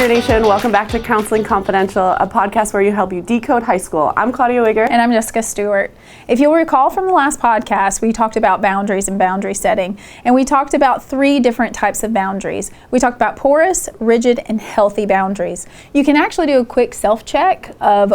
Chapter Nation. Welcome back to Counseling Confidential, a podcast where you help you decode high school. I'm Claudia Wigger. And I'm Jessica Stewart. If you'll recall from the last podcast, we talked about boundaries and boundary setting. And we talked about 3 different types of boundaries. We talked about porous, rigid, and healthy boundaries. You can actually do a quick self-check of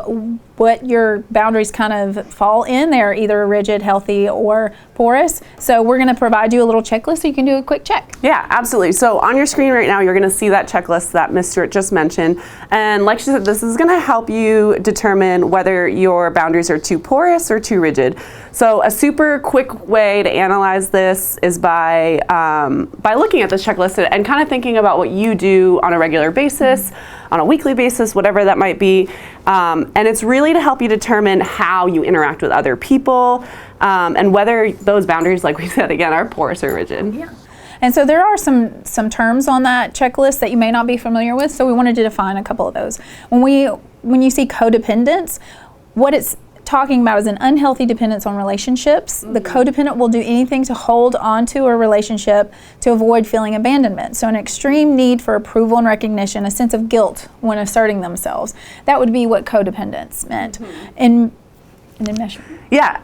what your boundaries kind of fall in. They're either rigid, healthy, or porous. So we're going to provide you a little checklist so you can do a quick check. Yeah, absolutely. So on your screen right now, you're going to see that checklist that Ms. Stewart just mentioned. And like she said, this is going to help you determine whether your boundaries are too porous or too rigid. So a super quick way to analyze this is by looking at this checklist and kind of thinking about what you do on a regular basis, on a weekly basis, whatever that might be. And it's really to help you determine how you interact with other people and whether those boundaries, like we said again, are porous or rigid. Yeah. And so there are some terms on that checklist that you may not be familiar with, so we wanted to define a couple of those. When you see codependence, what it's talking about is an unhealthy dependence on relationships. The codependent will do anything to hold on to a relationship to avoid feeling abandonment. So an extreme need for approval and recognition, a sense of guilt when asserting themselves. That would be what codependence meant. And enmeshment. Yeah,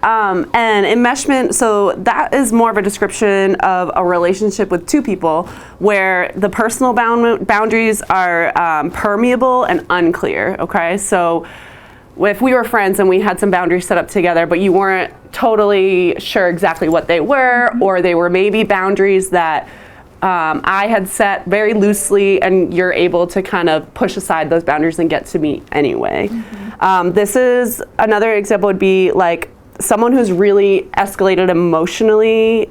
and enmeshment, so that is more of a description of a relationship with 2 people where the personal boundaries are permeable and unclear, okay? So if we were friends and we had some boundaries set up together, but you weren't totally sure exactly what they were, or they were maybe boundaries that I had set very loosely, and you're able to kind of push aside those boundaries and get to me anyway. This is another example would be like someone who's really escalated emotionally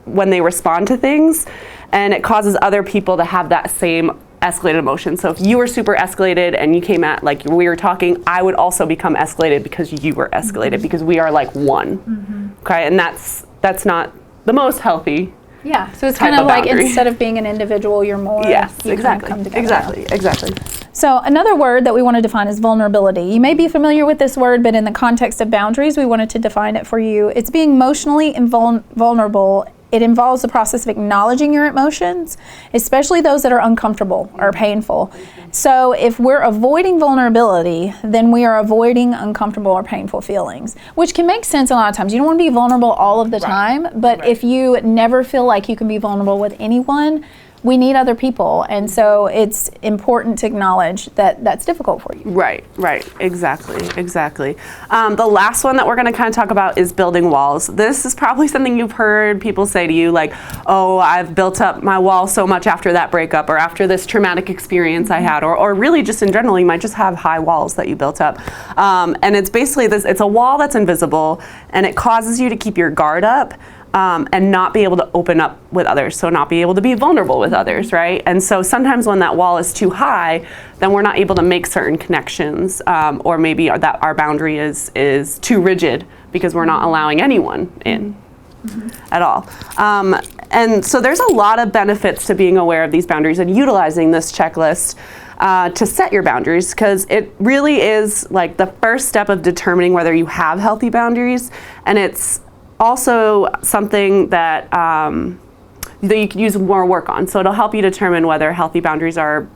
when they respond to things, and it causes other people to have that same escalated emotion. So if you were super escalated and you came at, like we were talking, I would also become escalated because you were escalated, because we are like one. Okay, and that's not the most healthy. Yeah, so it's kind of like instead of being an individual, you're more. Yes, you exactly. Come together. Exactly. So another word that we want to define is vulnerability. You may be familiar with this word, but in the context of boundaries, we wanted to define it for you. It's being emotionally vulnerable. It involves the process of acknowledging your emotions, especially those that are uncomfortable or painful. So if we're avoiding vulnerability, then we are avoiding uncomfortable or painful feelings, which can make sense a lot of times. You don't want to be vulnerable all of the time, but if you never feel like you can be vulnerable with anyone, we need other people, and so it's important to acknowledge that that's difficult for you. Right, exactly. The last one that we're going to kind of talk about is building walls. This is probably something you've heard people say to you, like, oh, I've built up my wall so much after that breakup, or after this traumatic experience I had, or really just in general, you might just have high walls that you built up. And it's basically this, it's a wall that's invisible, and it causes you to keep your guard up. And not be able to open up with others, so not be able to be vulnerable with others, right? And so sometimes when that wall is too high, then we're not able to make certain connections, or maybe that our boundary is too rigid because we're not allowing anyone in at all. And so there's a lot of benefits to being aware of these boundaries and utilizing this checklist to set your boundaries, because it really is like the first step of determining whether you have healthy boundaries, and it's also something that you can use more work on. So it'll help you determine whether healthy boundaries are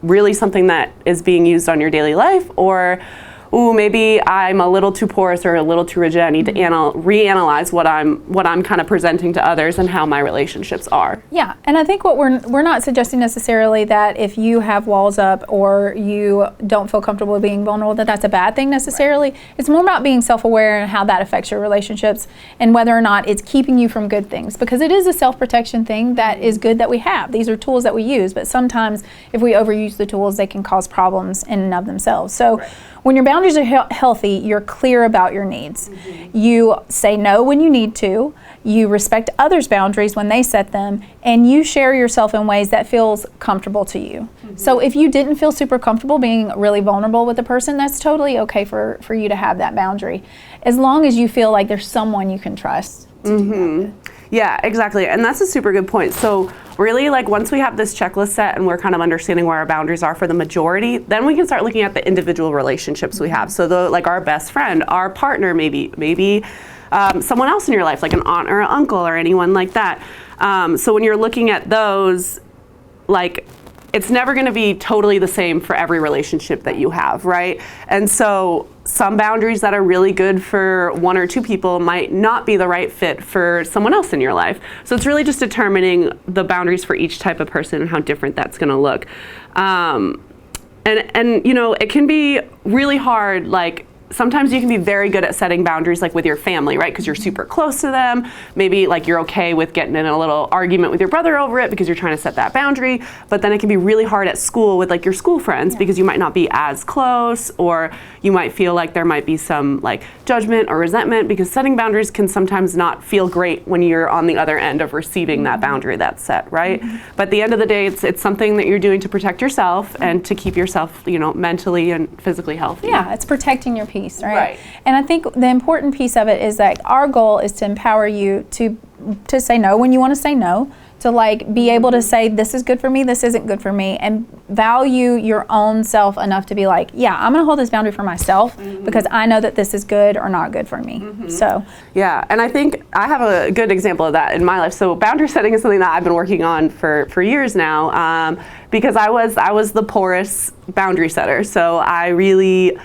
really something that is being used on your daily life, or maybe I'm a little too porous or a little too rigid. I need to reanalyze what I'm kind of presenting to others and how my relationships are. Yeah, and I think what we're not suggesting necessarily that if you have walls up or you don't feel comfortable being vulnerable, that's a bad thing necessarily. Right. It's more about being self-aware and how that affects your relationships, and whether or not it's keeping you from good things, because it is a self-protection thing that is good that we have. These are tools that we use, but sometimes if we overuse the tools, they can cause problems in and of themselves. So when your boundaries are healthy, you're clear about your needs. You say no when you need to. You respect others' boundaries when they set them, and you share yourself in ways that feels comfortable to you. So if you didn't feel super comfortable being really vulnerable with a person, that's totally okay for you to have that boundary, as long as you feel like there's someone you can trust to do that with. Yeah, exactly. And that's a super good point. So really, like, once we have this checklist set and we're kind of understanding where our boundaries are for the majority, then we can start looking at the individual relationships we have. So like our best friend, our partner, maybe someone else in your life, like an aunt or an uncle or anyone like that. So when you're looking at those, like, it's never going to be totally the same for every relationship that you have, right? And so some boundaries that are really good for one or two people might not be the right fit for someone else in your life. So it's really just determining the boundaries for each type of person and how different that's going to look. And you know, it can be really hard, like, sometimes you can be very good at setting boundaries, like with your family, right? Because you're super close to them. Maybe like you're okay with getting in a little argument with your brother over it because you're trying to set that boundary. But then it can be really hard at school with like your school friends because you might not be as close, or you might feel like there might be some like judgment or resentment, because setting boundaries can sometimes not feel great when you're on the other end of receiving that boundary that's set, right? But at the end of the day, it's something that you're doing to protect yourself and to keep yourself, you know, mentally and physically healthy. Yeah, it's protecting your peace. Right. And I think the important piece of it is that our goal is to empower you to say no when you want to say no, to like be able to say, this is good for me, this isn't good for me, and value your own self enough to be like, yeah, I'm going to hold this boundary for myself because I know that this is good or not good for me. So yeah, and I think I have a good example of that in my life. So boundary setting is something that I've been working on for years now, because I was the porous boundary setter. So I really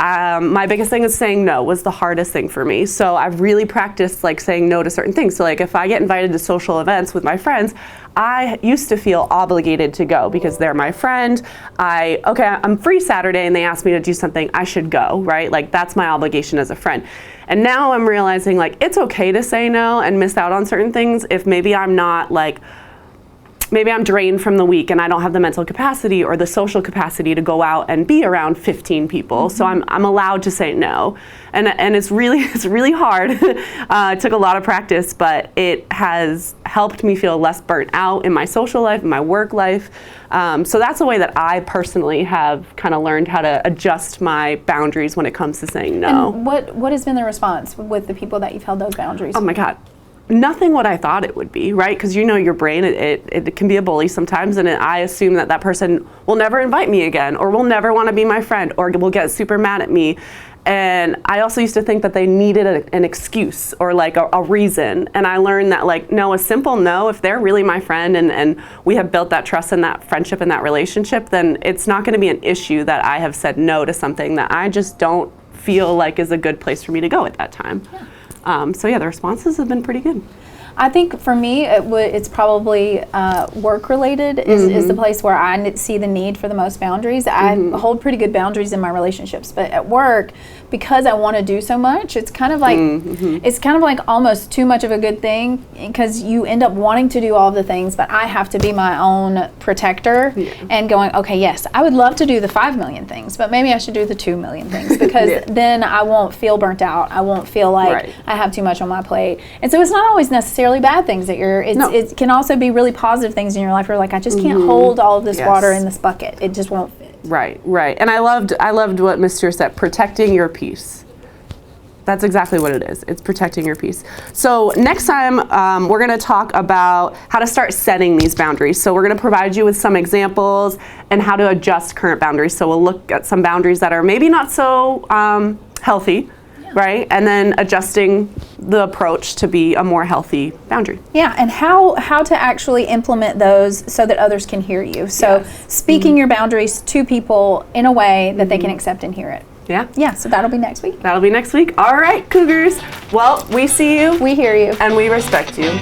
my biggest thing is saying no was the hardest thing for me. So I've really practiced like saying no to certain things. So like if I get invited to social events with my friends, I used to feel obligated to go because they're my friend. I'm free Saturday and they asked me to do something, I should go, right? Like that's my obligation as a friend. And now I'm realizing like it's okay to say no and miss out on certain things if maybe I'm not like, maybe I'm drained from the week and I don't have the mental capacity or the social capacity to go out and be around 15 people. So I'm allowed to say no. And it's really hard. It took a lot of practice, but it has helped me feel less burnt out in my social life, in my work life. So that's a way that I personally have kind of learned how to adjust my boundaries when it comes to saying no. And what has been the response with the people that you've held those boundaries? Oh my God. Nothing what I thought it would be, right? Because you know your brain, it can be a bully sometimes, and I assume that person will never invite me again, or will never want to be my friend, or will get super mad at me. And I also used to think that they needed an excuse or like a reason. And I learned that like, no, a simple no, if they're really my friend and we have built that trust and that friendship and that relationship, then it's not going to be an issue that I have said no to something that I just don't feel like is a good place for me to go at that time. Yeah. So yeah, the responses have been pretty good. I think for me, it's probably work related is the place where I see the need for the most boundaries. I hold pretty good boundaries in my relationships, but at work, because I want to do so much, it's kind of like almost too much of a good thing, because you end up wanting to do all the things, but I have to be my own protector and going, okay, yes, I would love to do the 5 million things, but maybe I should do the 2 million things, because then I won't feel burnt out. I won't feel like I have too much on my plate. And so it's not always necessarily bad things that it can also be really positive things in your life where like, I just can't hold all of this water in this bucket. It just won't fit. Right. And I loved what Ms. Stewart said, protecting your peace. That's exactly what it is. It's protecting your peace. So next time, we're going to talk about how to start setting these boundaries. So we're going to provide you with some examples and how to adjust current boundaries. So we'll look at some boundaries that are maybe not so healthy, right? And then adjusting the approach to be a more healthy boundary. Yeah, and how to actually implement those so that others can hear you. So speaking your boundaries to people in a way that they can accept and hear it. Yeah, so that'll be next week. That'll be next week. All right, Cougars. Well, we see you. We hear you. And we respect you.